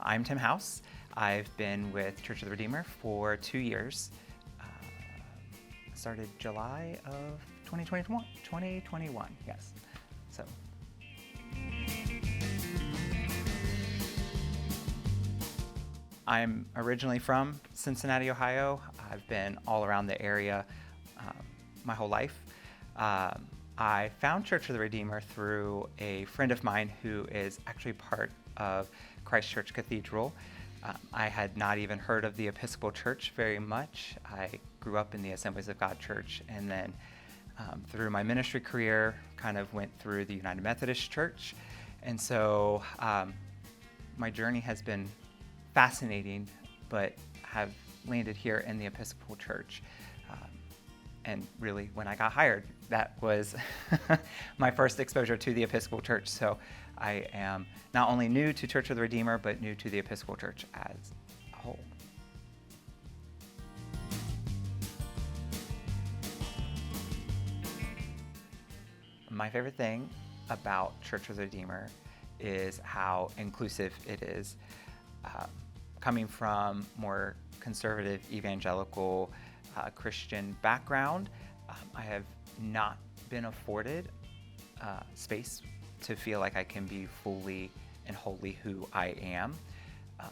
I'm Tim House. I've been with Church of the Redeemer for 2 years. Started July of 2021, yes. So. I'm originally from Cincinnati, Ohio. I've been all around the area my whole life. I found Church of the Redeemer through a friend of mine who is actually part of Christ Church Cathedral. I had not even heard of the Episcopal Church very much. I grew up in the Assemblies of God Church, and then through my ministry career, kind of went through the United Methodist Church. And so my journey has been fascinating, but have landed here in the Episcopal Church. And really, when I got hired, that was my first exposure to the Episcopal Church. So I am not only new to Church of the Redeemer, but new to the Episcopal Church as a whole. My favorite thing about Church of the Redeemer is how inclusive it is. Coming from more conservative, evangelical, Christian background, I have not been afforded space to feel like I can be fully and wholly who I am.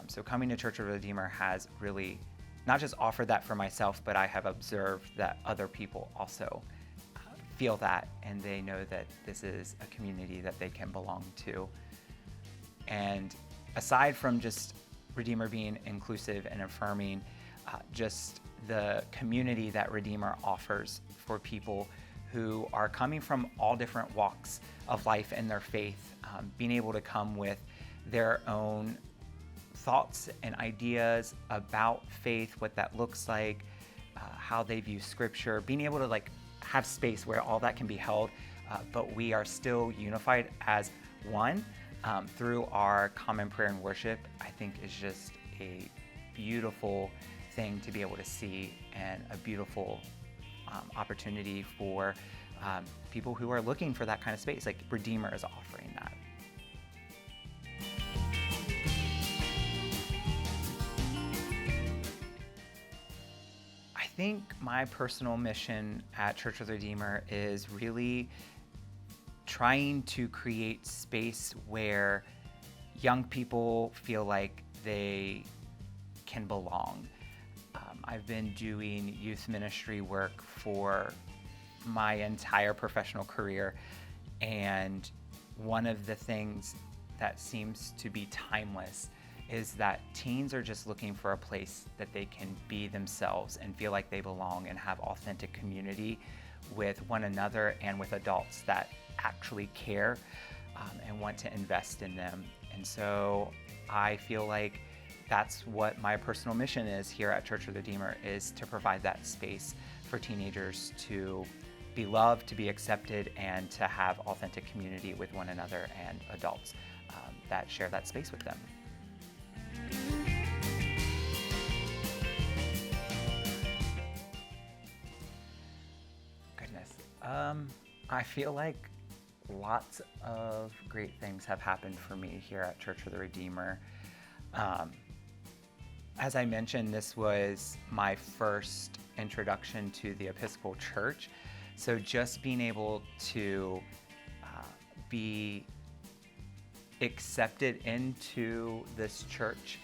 So coming to Church of the Redeemer has really not just offered that for myself, but I have observed that other people also feel that, and they know that this is a community that they can belong to. And aside from just Redeemer being inclusive and affirming, just the community that Redeemer offers for people who are coming from all different walks of life and their faith, being able to come with their own thoughts and ideas about faith, what that looks like, how they view Scripture, being able to have space where all that can be held, but we are still unified as one through our common prayer and worship, I think is just a beautiful thing to be able to see, and a beautiful opportunity for people who are looking for that kind of space. Like Redeemer is offering that. I think my personal mission at Church of the Redeemer is really trying to create space where young people feel like they can belong. I've been doing youth ministry work for my entire professional career, and one of the things that seems to be timeless is that teens are just looking for a place that they can be themselves and feel like they belong and have authentic community with one another and with adults that actually care and want to invest in them. And so I feel like that's what my personal mission is here at Church of the Redeemer, is to provide that space for teenagers to be loved, to be accepted, and to have authentic community with one another and adults that share that space with them. Goodness. I feel like lots of great things have happened for me here at Church of the Redeemer. As I mentioned, this was my first introduction to the Episcopal Church. So just being able to be accepted into this church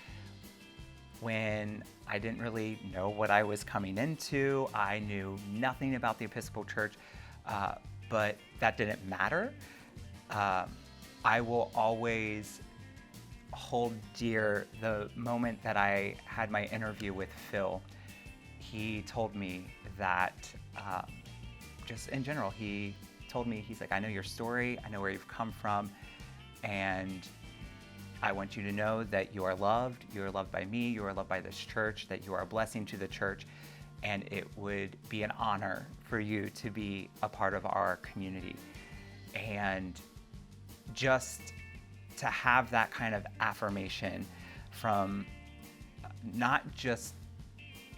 when I didn't really know what I was coming into. I knew nothing about the Episcopal Church, but that didn't matter. I will always hold dear the moment that I had my interview with Phil. He told me that, just in general, he told me, he's like, I know your story, I know where you've come from, and I want you to know that you are loved by me, you are loved by this church, that you are a blessing to the church, and it would be an honor for you to be a part of our community. And just to have that kind of affirmation from not just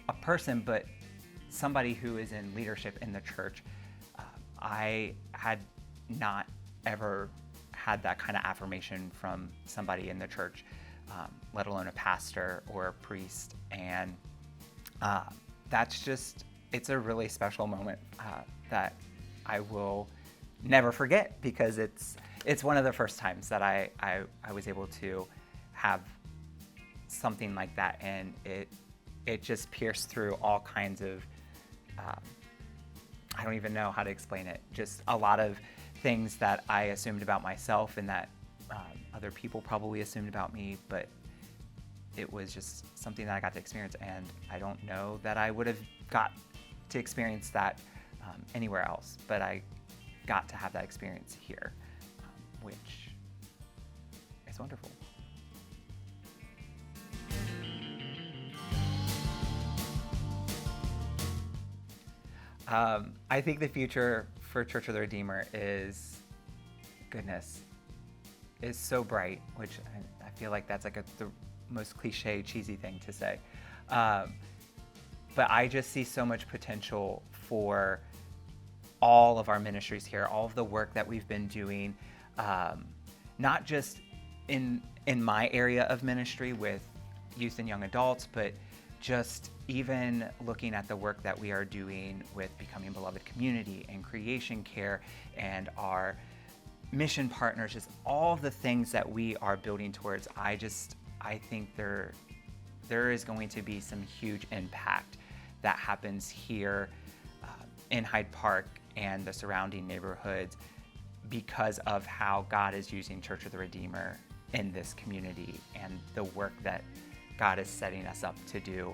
a person, but somebody who is in leadership in the church. I had not ever had that kind of affirmation from somebody in the church. let alone a pastor or a priest. And it's a really special moment that I will never forget, because it's one of the first times that I was able to have something like that, and it just pierced through all kinds of I don't even know how to explain it. Just a lot of things that I assumed about myself and that other people probably assumed about me, but it was just something that I got to experience, and I don't know that I would have got to experience that anywhere else, but I got to have that experience here, which is wonderful. I think the future for Church of the Redeemer is so bright, which I feel like that's like the most cliche, cheesy thing to say. But I just see so much potential for all of our ministries here, all of the work that we've been doing, not just in my area of ministry with youth and young adults, but just even looking at the work that we are doing with Becoming Beloved Community and Creation Care and our mission partners, just all the things that we are building towards. I think there is going to be some huge impact that happens here in Hyde Park and the surrounding neighborhoods because of how God is using Church of the Redeemer in this community and the work that God is setting us up to do.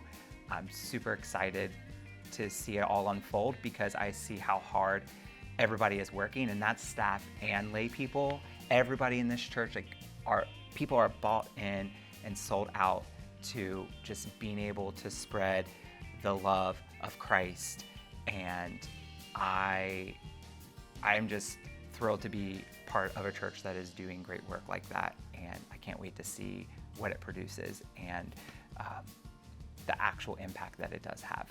I'm super excited to see it all unfold because I see how hard everybody is working, and that's staff and lay people. Everybody in this church, people are bought in and sold out to just being able to spread the love of Christ. And I'm just thrilled to be part of a church that is doing great work like that, and I can't wait to see what it produces and the actual impact that it does have.